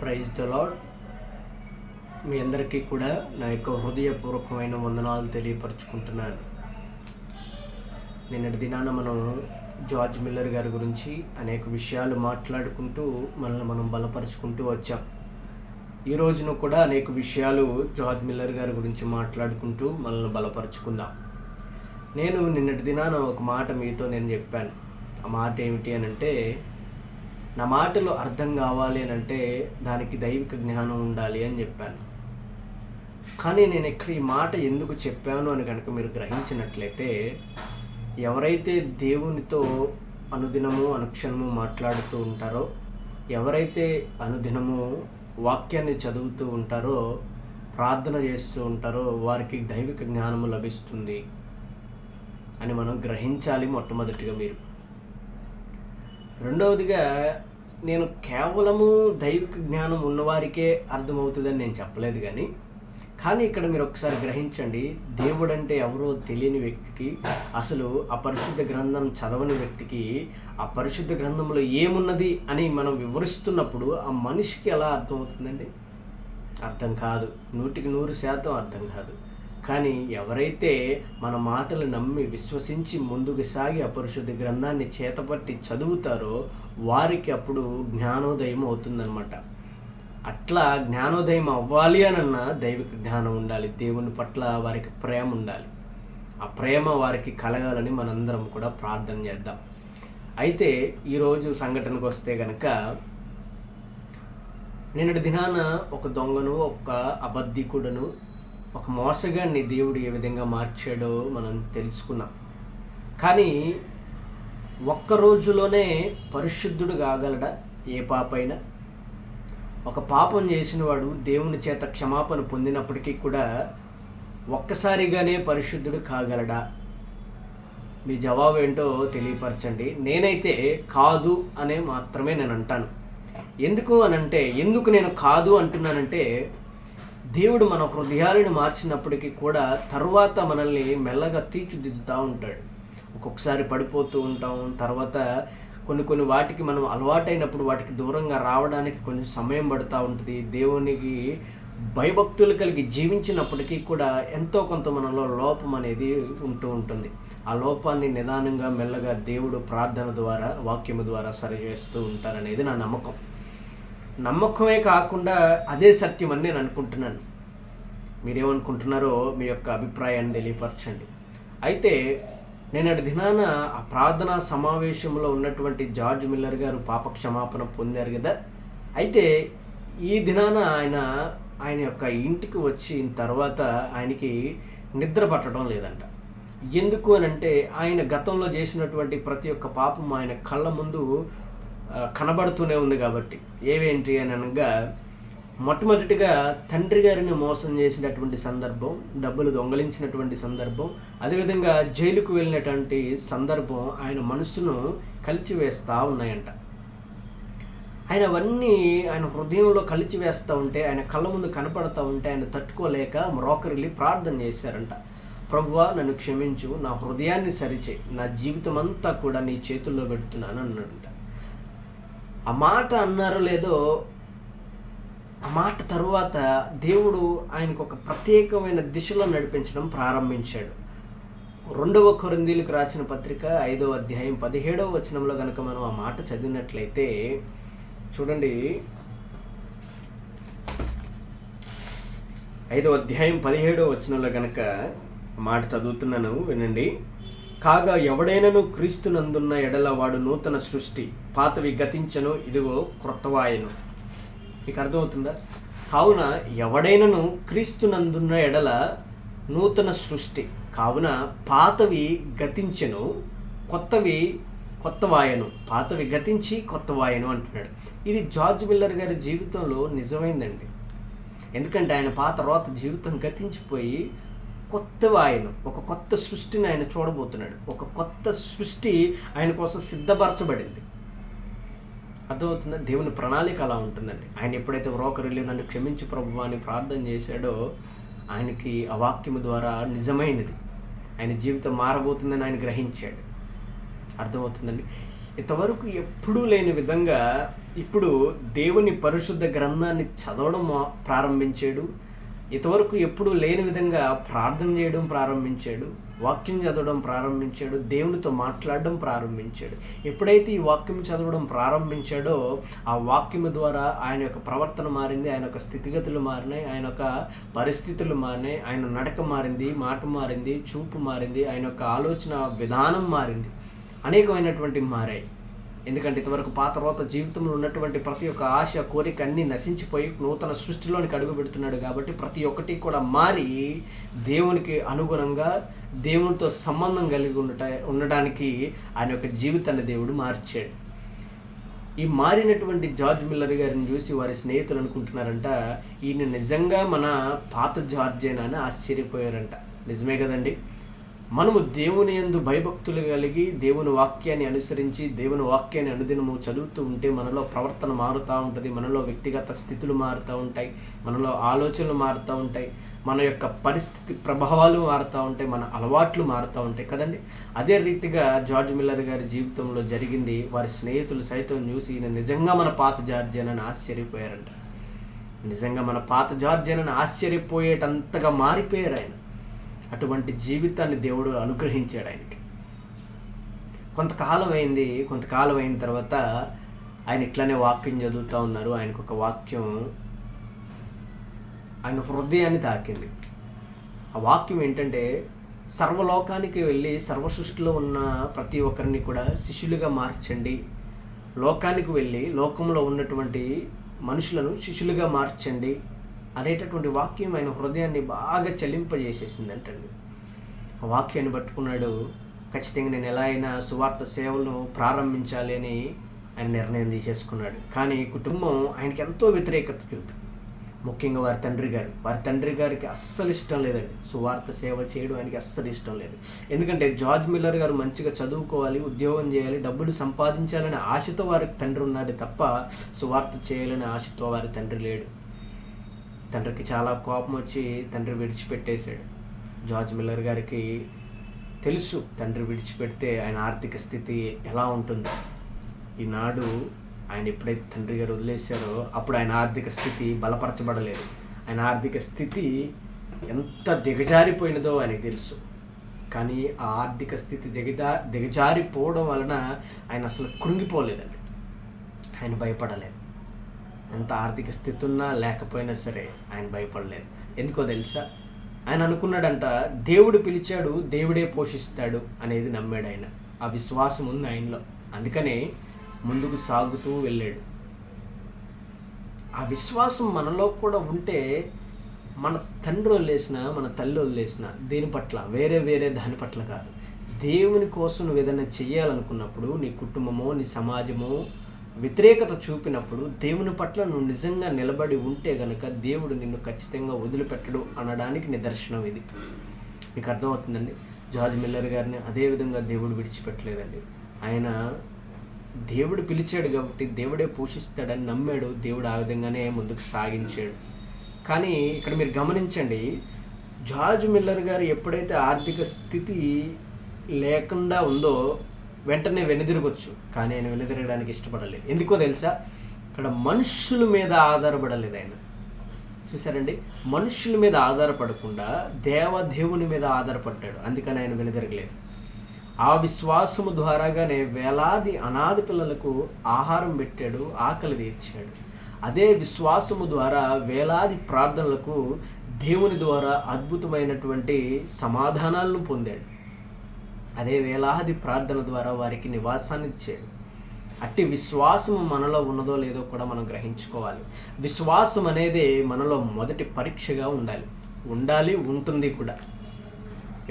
Praise the lord. మీ అందరికీ కూడా నా యొక్క హృదయపూర్వకమైన వందనాలు తెలియపరుచుకుంటున్నాను. నిన్నటి దినాన మనం జార్జ్ మిల్లర్ గారి గురించి అనేక విషయాలు మాట్లాడుకుంటూ మనల్ని మనం బలపరుచుకుంటూ వచ్చాం. ఈ రోజున కూడా అనేక విషయాలు జార్జ్ మిల్లర్ గారి గురించి మాట్లాడుకుంటూ మనల్ని బలపరుచుకుందాం. నేను నిన్నటి దినాన ఒక మాట మీతో నేను చెప్పాను. ఆ మాట ఏమిటి అని అంటే, నా మాటలు అర్థం కావాలి అని అంటే దానికి దైవిక జ్ఞానం ఉండాలి అని చెప్పాను. కానీ నేను ఇక్కడ ఈ మాట ఎందుకు చెప్పాను అని కనుక మీరు గ్రహించినట్లయితే, ఎవరైతే దేవునితో అనుదినము అనుక్షణము మాట్లాడుతూ ఉంటారో, ఎవరైతే అనుదినము వాక్యాన్ని చదువుతూ ఉంటారో, ప్రార్థన చేస్తూ ఉంటారో, వారికి దైవిక జ్ఞానము లభిస్తుంది అని మనం గ్రహించాలి. మొట్టమొదటిగా మీరు. రెండవదిగా, నేను కేవలము దైవిక జ్ఞానం ఉన్నవారికే అర్థమవుతుందని నేను చెప్పలేదు, కానీ ఇక్కడ మీరు ఒకసారి గ్రహించండి. దేవుడు అంటే ఎవరో తెలియని వ్యక్తికి, అసలు ఆ పరిశుద్ధ గ్రంథం చదవని వ్యక్తికి ఆ పరిశుద్ధ గ్రంథంలో ఏమున్నది అని మనం వివరిస్తున్నప్పుడు ఆ మనిషికి ఎలా అర్థమవుతుందండి? అర్థం కాదు. 100% అర్థం కాదు. కానీ ఎవరైతే మన మాటలు నమ్మి విశ్వసించి ముందుకు సాగి ఆ పరిశుద్ధ గ్రంథాన్ని చేతపట్టి చదువుతారో వారికి అప్పుడు జ్ఞానోదయం అవుతుందన్నమాట. అట్లా జ్ఞానోదయం అవ్వాలి అనన్నా దైవిక జ్ఞానం ఉండాలి. దేవుని పట్ల వారికి ప్రేమ ఉండాలి. ఆ ప్రేమ వారికి కలగాలని మనందరం కూడా ప్రార్థన చేద్దాం. అయితే ఈరోజు సంఘటనకు వస్తే కనుక, నిన్నటి దినాన ఒక దొంగను, ఒక అబద్ధికుడును, ఒక మోసగాడిని దేవుడు ఏ విధంగా మార్చాడో మనం తెలుసుకున్నాం. కానీ ఒక్క రోజులోనే పరిశుద్ధుడు కాగలడా ఏ పాపైనా? ఒక పాపం చేసిన వాడు దేవుని చేత క్షమాపణ పొందినప్పటికీ కూడా ఒక్కసారిగానే పరిశుద్ధుడు కాగలడా? మీ జవాబు ఏంటో తెలియపరచండి. నేనైతే కాదు అనే మాత్రమే నేను అంటాను. ఎందుకు నేను కాదు అంటున్నానంటే, దేవుడు మన హృదయాలను మార్చినప్పటికీ కూడా తరువాత మనల్ని మెల్లగా తీర్చిదిద్దుతూ ఉంటాడు. ఒక్కొక్కసారి పడిపోతూ ఉంటాం. తర్వాత కొన్ని వాటికి మనం అలవాటైనప్పుడు వాటికి దూరంగా రావడానికి కొంచెం సమయం పడుతూ ఉంటుంది. దేవునికి భయభక్తులు కలిగి జీవించినప్పటికీ కూడా ఎంతో కొంత మనలో లోపం అనేది ఉంటూ ఉంటుంది. ఆ లోపాన్ని నిదానంగా మెల్లగా దేవుడు ప్రార్థన ద్వారా, వాక్యము ద్వారా సరిచేస్తూ ఉంటారనేది నా నమ్మకమే కాకుండా అదే సత్యం అని నేను అనుకుంటున్నాను. మీరేమనుకుంటున్నారో మీ యొక్క అభిప్రాయాన్ని తెలియపరచండి. అయితే నిన్నటి దినాన ఆ ప్రార్థనా సమావేశంలో ఉన్నటువంటి జార్జ్ మిల్లర్ గారు పాప క్షమాపణ పొందారు కదా. అయితే ఈ దినాన ఆయన యొక్క ఇంటికి వచ్చిన తర్వాత ఆయనకి నిద్ర పట్టడం లేదంట. ఎందుకు అని అంటే, ఆయన గతంలో చేసినటువంటి ప్రతి ఒక్క పాపం ఆయన కళ్ళ ముందు కనబడుతూనే ఉంది కాబట్టి. ఏవేంటి అని అనగా, మొట్టమొదటిగా తండ్రి గారిని మోసం చేసినటువంటి సందర్భం, డబ్బులు దొంగలించినటువంటి సందర్భం, అదేవిధంగా జైలుకు వెళ్ళినటువంటి సందర్భం ఆయన మనసును కలిచివేస్తూ ఉన్నాయంట. ఆయన అవన్నీ ఆయన హృదయంలో కలిచివేస్తూ ఉంటే, ఆయన కళ్ళ ముందు కనపడుతూ ఉంటే ఆయన తట్టుకోలేక మ్రోకరిల్లి ప్రార్థన చేశారంట. ప్రభువా, నన్ను క్షమించు, నా హృదయాన్ని సరిచేయి, నా జీవితం అంతా కూడా నీ చేతుల్లో పెడుతున్నాను అన్నాడంట. ఆ మాట అన్నారో లేదో, ఆ మాట తరువాత దేవుడు ఆయనకు ఒక ప్రత్యేకమైన దిశలో నడిపించడం ప్రారంభించాడు. 2 కొరింథీయులకు రాసిన పత్రిక 5వ అధ్యాయం 17వ వచనంలో కనుక మనం ఆ మాట చదివినట్లయితే చూడండి. 5వ అధ్యాయం 17వ వచనంలో కనుక మాట చదువుతున్నాను, వినండి. కాగా ఎవడైనను క్రీస్తునందున్న ఎడల వాడు నూతన సృష్టి, పాతవి గతించను, ఇదిగో క్రొత్తవాయెను. మీకు అర్థమవుతుందా? కావున ఎవడైనను క్రీస్తునందున్న ఎడల నూతన సృష్టి, కావున పాతవి గతించెను, కొత్తవాయను. పాతవి గతించి కొత్తవాయను అంటున్నాడు. ఇది జార్జ్ మిల్లర్ గారి జీవితంలో నిజమైందండి. ఎందుకంటే ఆయన పాత జీవితం గతించిపోయి కొత్తవాయను, ఒక కొత్త సృష్టిని ఆయన చూడబోతున్నాడు. ఒక కొత్త సృష్టి ఆయన కోసం సిద్ధపరచబడింది. అర్థమవుతుందా? దేవుని ప్రణాళిక అలా ఉంటుందండి. ఆయన ఎప్పుడైతే వ్రోకరిల్లి నన్ను క్షమించి ప్రభువా అని ప్రార్థన చేశాడో, ఆయనకి ఆ వాక్యము ద్వారా నిజమైనది, ఆయన జీవితం మారబోతుందని ఆయన గ్రహించాడు. అర్థమవుతుందండి? ఇంతవరకు ఎప్పుడూ లేని విధంగా ఇప్పుడు దేవుని పరిశుద్ధ గ్రంథాన్ని చదవడం ప్రారంభించాడు. ఇంతవరకు ఎప్పుడూ లేని విధంగా ప్రార్థన చేయడం ప్రారంభించాడు. వాక్యం చదవడం ప్రారంభించాడు. దేవునితో మాట్లాడడం ప్రారంభించాడు. ఎప్పుడైతే ఈ వాక్యం చదవడం ప్రారంభించాడో ఆ వాక్యం ద్వారా ఆయన యొక్క ప్రవర్తన మారింది, ఆయన యొక్క స్థితిగతులు మారినాయి, ఆయన యొక్క పరిస్థితులు మారినాయి, ఆయన నడక మారింది, మాట మారింది, చూపు మారింది, ఆయన యొక్క ఆలోచన విధానం మారింది, అనేకమైనటువంటి మారాయి. ఎందుకంటే ఇంతవరకు పాత రోత జీవితంలో ఉన్నటువంటి ప్రతి ఒక్క ఆశ, కోరిక అన్నీ నశించిపోయి నూతన సృష్టిలోనికి అడుగు పెడుతున్నాడు. కాబట్టి ప్రతి ఒక్కటి కూడా మారి దేవునికి అనుగుణంగా దేవునితో సంబంధం కలిగి ఉండడానికి ఆయన యొక్క జీవితాన్ని దేవుడు మార్చాడు. ఈ మారినటువంటి జార్జ్ మిల్లర్ గారిని చూసి వారి స్నేహితులు అనుకుంటున్నారంట, ఈయన నిజంగా మన పాత జార్జేనా అని ఆశ్చర్యపోయారంట. నిజమే కదండి. మనము దేవుని యందు భయభక్తులు కలిగి దేవుని వాక్యాన్ని అనుసరించి దేవుని వాక్యాన్ని అనుదినము చదువుతూ ఉంటే మనలో ప్రవర్తన మారుతూ ఉంటుంది, మనలో వ్యక్తిగత స్థితులు మారుతూ ఉంటాయి, మనలో ఆలోచనలు మారుతూ ఉంటాయి, మన యొక్క పరిస్థితి ప్రభావాలు మారుతూ ఉంటాయి, మన అలవాట్లు మారుతూ ఉంటాయి కదండి. అదే రీతిగా జార్జ్ మిల్లర్ గారి జీవితంలో జరిగింది. వారి స్నేహితులు సైతం చూసి ఈయన నిజంగా మన పాత జార్జేనని ఆశ్చర్యపోయారంట. నిజంగా మన పాత జార్జేనని ఆశ్చర్యపోయేటంతగా మారిపోయారు ఆయన. అటువంటి జీవితాన్ని దేవుడు అనుగ్రహించాడు ఆయనకి. కొంతకాలం అయిన తర్వాత ఆయన ఇట్లానే వాక్యం చదువుతూ ఉన్నారు. ఆయనకు ఒక వాక్యం ఆయన హృదయాన్ని తాకింది. ఆ వాక్యం ఏంటంటే, సర్వలోకానికి వెళ్ళి సర్వ సృష్టిలో ఉన్న ప్రతి ఒక్కరిని కూడా శిష్యులుగా మార్చండి, లోకానికి వెళ్ళి లోకంలో ఉన్నటువంటి మనుషులను శిష్యులుగా మార్చండి అనేటటువంటి వాక్యం ఆయన హృదయాన్ని బాగా చలింపజేసేసిందంటండి. ఆ వాక్యాన్ని పట్టుకున్నాడు. ఖచ్చితంగా నేను ఎలా అయినా సువార్త సేవలను ప్రారంభించాలి అని ఆయన నిర్ణయం తీసేసుకున్నాడు. కానీ కుటుంబం ఆయనకి ఎంతో వ్యతిరేకత చూపి, ముఖ్యంగా వారి తండ్రి గారికి అస్సలు ఇష్టం లేదండి. సువార్త సేవ చేయడం ఆయనకి అస్సలు ఇష్టం లేదు. ఎందుకంటే జార్జ్ మిల్లర్ గారు మంచిగా చదువుకోవాలి, ఉద్యోగం చేయాలి, డబ్బులు సంపాదించాలనే ఆశతో వారికి తండ్రి ఉన్నాడు తప్ప సువార్త చేయాలనే ఆశతో వారి తండ్రి లేడు. తండ్రికి చాలా కోపం వచ్చి తండ్రి విడిచిపెట్టేశాడు. జార్జ్ మిల్లర్ గారికి తెలుసు తండ్రి విడిచిపెడితే ఆయన ఆర్థిక స్థితి ఎలా ఉంటుందో. ఈనాడు ఆయన ఎప్పుడైతే తండ్రి గారు వదిలేశారో అప్పుడు ఆయన ఆర్థిక స్థితి బలపరచబడలేదు. ఆయన ఆర్థిక స్థితి ఎంత దిగజారిపోయినదో ఆయనకు తెలుసు. కానీ ఆ ఆర్థిక స్థితి దిగజారిపోవడం వలన ఆయన అసలు కృంగిపోలేదండి. ఆయన భయపడలేదు. ఎంత ఆర్థిక స్థితి ఉన్నా లేకపోయినా సరే ఆయన భయపడలేదు. ఎందుకో తెలుసా? ఆయన అనుకున్నాడంట, దేవుడు పిలిచాడు, దేవుడే పోషిస్తాడు అనేది నమ్మాడు ఆయన. ఆ విశ్వాసం ఉంది ఆయనలో. అందుకనే ముందుకు సాగుతూ వెళ్ళాడు. ఆ విశ్వాసం మనలో కూడా ఉంటే మన తండ్రి వదిలేసిన, మన తల్లి వదిలేసిన దేని పట్ల, వేరే దాని పట్ల కాదు, దేవుని కోసం నువ్వు ఏదైనా చెయ్యాలనుకున్నప్పుడు నీ కుటుంబమో నీ సమాజమో వ్యతిరేకత చూపినప్పుడు దేవుని పట్ల నువ్వు నిజంగా నిలబడి ఉంటే గనక దేవుడు నిన్ను ఖచ్చితంగా వదిలిపెట్టడు అనడానికి నిదర్శనం ఇది. మీకు అర్థమవుతుందండి. జార్జ్ మిల్లర్ గారిని అదేవిధంగా దేవుడు విడిచిపెట్టలేదండి. ఆయన దేవుడు పిలిచాడు కాబట్టి దేవుడే పోషిస్తాడని నమ్మాడు. దేవుడు ఆ విధంగానే ముందుకు సాగించాడు. కానీ ఇక్కడ మీరు గమనించండి, జార్జ్ మిల్లర్ గారు ఎప్పుడైతే ఆర్థిక స్థితి లేకుండా ఉందో వెంటనే వెనుదిరగొచ్చు, కానీ ఆయన వెనుదిరగడానికి ఇష్టపడలేదు. ఎందుకో తెలుసా? ఇక్కడ మనుషుల మీద ఆధారపడలేదు ఆయన. చూసారండి, మనుషుల మీద ఆధారపడకుండా దేవుని మీద ఆధారపడ్డాడు. అందుకని ఆయన వెనుదిరగలేదు. ఆ విశ్వాసము ద్వారాగానే వేలాది అనాథ పిల్లలకు ఆహారం పెట్టాడు, ఆకలి తీర్చాడు. అదే విశ్వాసము ద్వారా వేలాది ప్రార్థనలకు దేవుని ద్వారా అద్భుతమైనటువంటి సమాధానాలను పొందాడు. అదే వేలాది ప్రార్థన ద్వారా వారికి నివాసాన్ని ఇచ్చాడు. అట్టి విశ్వాసము మనలో ఉన్నదో లేదో కూడా మనం గ్రహించుకోవాలి. విశ్వాసం అనేది మనలో మొదటి పరీక్షగా ఉండాలి, ఉంటుంది కూడా.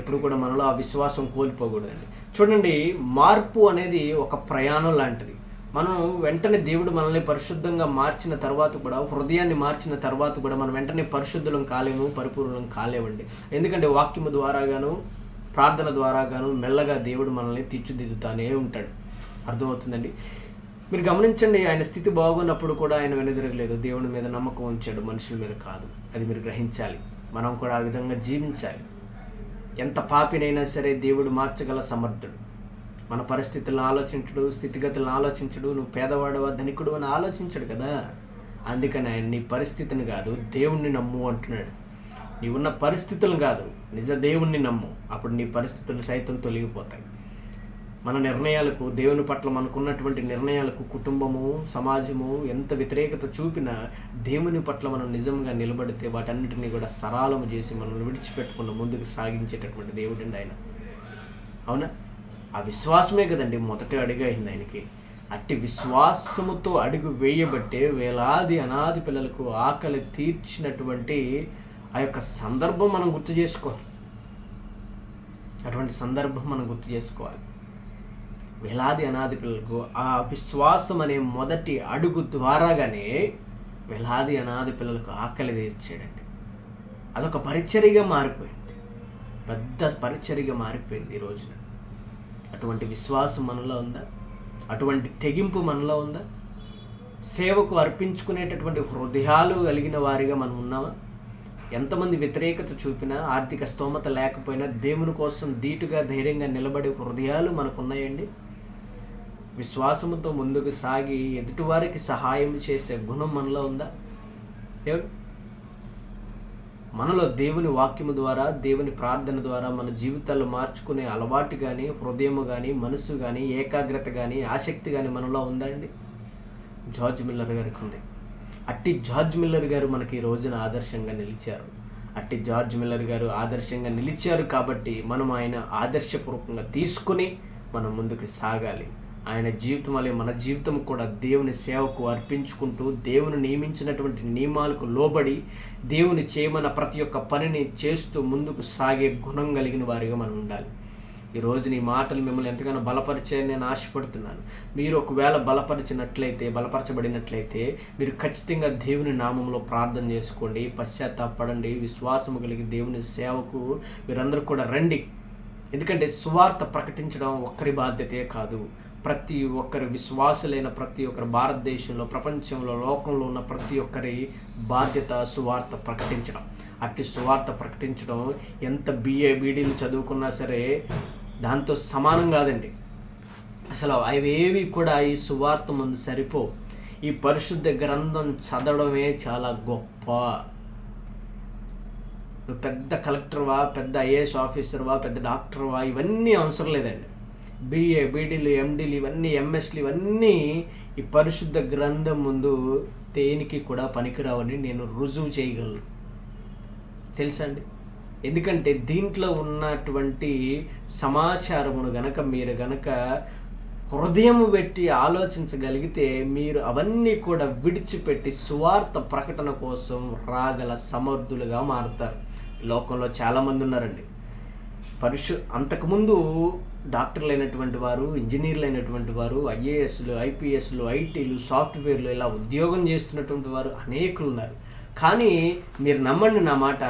ఎప్పుడు కూడా మనలో ఆ విశ్వాసం కోల్పోకూడదండి. చూడండి, మార్పు అనేది ఒక ప్రయాణం లాంటిది. మనం వెంటనే దేవుడు మనల్ని పరిశుద్ధంగా మార్చిన తర్వాత కూడా, హృదయాన్ని మార్చిన తర్వాత కూడా మనం వెంటనే పరిశుద్ధులం కాలేము, పరిపూర్ణం కాలేవండి. ఎందుకంటే వాక్యము ద్వారాగాను ప్రార్థన ద్వారాగాను మెల్లగా దేవుడు మనల్ని తీర్చిదిద్దుతానే ఉంటాడు. అర్థమవుతుందండి. మీరు గమనించండి, ఆయన స్థితి బాగున్నప్పుడు కూడా ఆయన వెనుదిరగలేదు. దేవుని మీద నమ్మకం ఉంచాడు, మనుషుల మీద కాదు. అది మీరు గ్రహించాలి. మనం కూడా ఆ విధంగా జీవించాలి. ఎంత పాపినైనా సరే దేవుడు మార్చగల సమర్థుడు. మన పరిస్థితులను ఆలోచించడు, స్థితిగతులను ఆలోచించడు, నువ్వు పేదవాడవా ధనికుడు అని ఆలోచించడు కదా. అందుకని ఆయన నీ పరిస్థితిని కాదు దేవుణ్ణి నమ్ము అంటున్నాడు. నీవున్న పరిస్థితులను కాదు, నిజ దేవుణ్ణి నమ్ము. అప్పుడు నీ పరిస్థితులు సైతం తొలగిపోతాయి. మన నిర్ణయాలకు, దేవుని పట్ల మనకున్నటువంటి నిర్ణయాలకు కుటుంబము, సమాజము ఎంత వ్యతిరేకత చూపినా దేవుని పట్ల మనం నిజంగా నిలబడితే వాటన్నిటినీ కూడా సరళము చేసి మనల్ని విడిచిపెట్టకుండా ముందుకు సాగించేటటువంటి దేవుడండి ఆయన. అవునా? ఆ విశ్వాసమే కదండి మొదటి అడుగు అయింది ఆయనకి. అట్టి విశ్వాసముతో అడుగు వేయబట్టే వేలాది అనాది పిల్లలకు ఆకలి తీర్చినటువంటి ఆ యొక్క సందర్భం మనం గుర్తు చేసుకోవాలి. అటువంటి సందర్భం మనం గుర్తు చేసుకోవాలి. వేలాది అనాది పిల్లలకు ఆ విశ్వాసం అనే మొదటి అడుగు ద్వారాగానే వేలాది అనాది పిల్లలకు ఆకలి తీర్చాడండి. అదొక పరిచర్యగా మారిపోయింది, పెద్ద పరిచర్యగా మారిపోయింది ఈ రోజున. అటువంటి విశ్వాసం మనలో ఉందా? అటువంటి తెగింపు మనలో ఉందా? సేవకు అర్పించుకునేటటువంటి హృదయాలు కలిగిన వారిగా మనం ఉన్నామా? ఎంతమంది వ్యతిరేకత చూపినా, ఆర్థిక స్తోమత లేకపోయినా దేవుని కోసం ధీటుగా ధైర్యంగా నిలబడే హృదయాలు మనకున్నాయండి. విశ్వాసముతో ముందుకు సాగి ఎదుటివారికి సహాయం చేసే గుణం మనలో ఉందా? మనలో దేవుని వాక్యము ద్వారా, దేవుని ప్రార్థన ద్వారా మన జీవితాల్లో మార్చుకునే అలవాటు కానీ, హృదయము కానీ, మనసు కానీ, ఏకాగ్రత కానీ, ఆసక్తి కానీ మనలో ఉందా అండి? జార్జ్ మిల్లర్ గారికి ఉంది. అట్టి జార్జ్ మిల్లర్ గారు మనకి ఈ రోజున ఆదర్శంగా నిలిచారు. అట్టి జార్జ్ మిల్లర్ గారు ఆదర్శంగా నిలిచారు కాబట్టి మనం ఆయన ఆదర్శపూర్వకంగా తీసుకుని మనం ముందుకు సాగాలి. ఆయన జీవితం వల్ల మన జీవితం కూడా దేవుని సేవకు అర్పించుకుంటూ, దేవుని నియమించినటువంటి నియమాలకు లోబడి, దేవుని చేయమన్న ప్రతి ఒక్క పనిని చేస్తూ ముందుకు సాగే గుణం కలిగిన వారిగా మనం ఉండాలి. ఈరోజు నీ మాటలు మిమ్మల్ని ఎంతగానో బలపరిచాయని నేను ఆశపడుతున్నాను. మీరు ఒకవేళ బలపరచబడినట్లయితే మీరు ఖచ్చితంగా దేవుని నామంలో ప్రార్థన చేసుకోండి, పశ్చాత్తాపడండి, విశ్వాసము కలిగి దేవుని సేవకు మీరందరూ కూడా రండి. ఎందుకంటే సువార్త ప్రకటించడం ఒక్కరి బాధ్యతే కాదు. ప్రతి ఒక్కరి విశ్వాసులైన ప్రతి ఒక్కరి భారతదేశంలో, ప్రపంచంలో, లోకంలో ఉన్న ప్రతి ఒక్కరి బాధ్యత సువార్త ప్రకటించడం. అట్టి సువార్త ప్రకటించడం ఎంత బీడీలు చదువుకున్నా సరే దాంతో సమానం కాదండి. అసలు అవేవి కూడా ఈ సువార్త ముందు సరిపోవు. ఈ పరిశుద్ధ గ్రంథం చదవడమే చాలా గొప్ప. నువ్వు పెద్ద కలెక్టర్వా, పెద్ద ఐఏఎస్ ఆఫీసర్వా, పెద్ద డాక్టర్వా, ఇవన్నీ అవసరం లేదండి. BA, BDలు, MDలు, ఇవన్నీ MSలు, ఇవన్నీ ఈ పరిశుద్ధ గ్రంథం ముందు దేనికి కూడా పనికిరావని నేను రుజువు చేయగలను. తెలుసా అండి? ఎందుకంటే దీంట్లో ఉన్నటువంటి సమాచారమును మీరు గనక హృదయము పెట్టి ఆలోచించగలిగితే మీరు అవన్నీ కూడా విడిచిపెట్టి సువార్త ప్రకటన కోసం రాగల సమర్థులుగా మారుతారు. లోకంలో చాలామంది ఉన్నారండి. అంతకుముందు డాక్టర్లు అయినటువంటి వారు, ఇంజనీర్లు అయినటువంటి వారు, IASలు, IPSలు, ITలు, సాఫ్ట్వేర్లు ఇలా ఉద్యోగం చేస్తున్నటువంటి వారు అనేకులు ఉన్నారు. కానీ మీరు నమ్మండి నా మాట,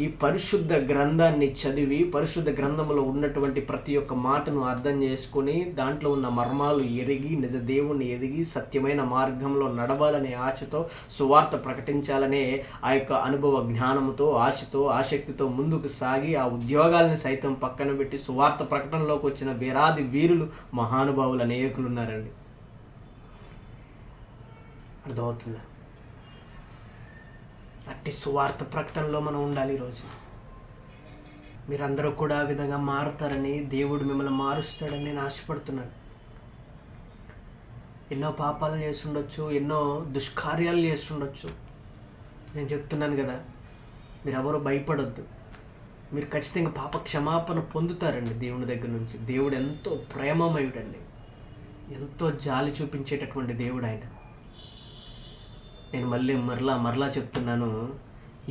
ఈ పరిశుద్ధ గ్రంథాన్ని చదివి, పరిశుద్ధ గ్రంథంలో ఉన్నటువంటి ప్రతి ఒక్క మాటను అర్థం చేసుకొని, దాంట్లో ఉన్న మర్మాలు ఎరిగి, నిజ దేవుణ్ణి ఎదిగి, సత్యమైన మార్గంలో నడవాలనే ఆశతో, సువార్త ప్రకటించాలనే ఆ యొక్క అనుభవ జ్ఞానంతో, ఆశతో, ఆసక్తితో ముందుకు సాగి, ఆ ఉద్యోగాలను సైతం పక్కన పెట్టి సువార్త ప్రకటనలోకి వచ్చిన వేలాది వీరులు, మహానుభావులు అనేకులు ఉన్నారండి. అర్థమవుతుందా? అట్టి సువార్త ప్రకటనలో మనం ఉండాలి. ఈరోజు మీరందరూ కూడా ఆ విధంగా మారుతారని, దేవుడు మిమ్మల్ని మారుస్తాడని నేను ఆశపడుతున్నాను. ఎన్నో పాపాలు చేసి ఉండొచ్చు, ఎన్నో దుష్కార్యాలు చేసి ఉండొచ్చు. నేను చెప్తున్నాను కదా, మీరెవరూ భయపడొద్దు. మీరు ఖచ్చితంగా పాప క్షమాపణ పొందుతారండి దేవుని దగ్గర నుంచి. దేవుడు ఎంతో ప్రేమమయుడండి, ఎంతో జాలి చూపించేటటువంటి దేవుడు ఆయన. నేను మరలా చెప్తున్నాను,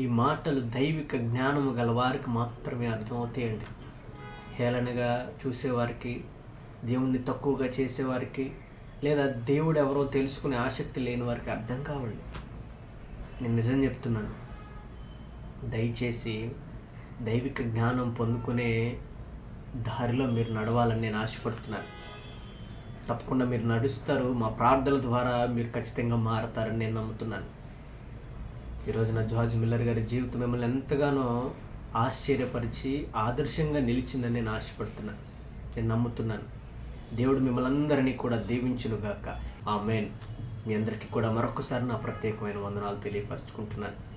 ఈ మాటలు దైవిక జ్ఞానము గలవారికి మాత్రమే అర్థమవుతాయండి. హేళనగా చూసేవారికి, దేవుణ్ణి తక్కువగా చేసేవారికి, లేదా దేవుడు ఎవరో తెలుసుకునే ఆసక్తి లేని వారికి అర్థం కావండి. నేను నిజం చెప్తున్నాను. దయచేసి దైవిక జ్ఞానం పొందుకునే దారిలో మీరు నడవాలని నేను ఆశపడుతున్నాను. తప్పకుండా మీరు నడుస్తారు. మా ప్రార్థనల ద్వారా మీరు ఖచ్చితంగా మారతారని నేను నమ్ముతున్నాను. ఈరోజు నా జార్జ్ మిల్లర్ గారి జీవితం మిమ్మల్ని ఎంతగానో ఆశ్చర్యపరిచి ఆదర్శంగా నిలిచిందని నేను ఆశపడుతున్నాను, నేను నమ్ముతున్నాను. దేవుడు మిమ్మల్ని అందరినీ కూడా దీవించునుగాక. ఆమేన్. మీ అందరికీ కూడా మరొకసారి నా ప్రత్యేకమైన వందనాలు తెలియపరచుకుంటున్నాను.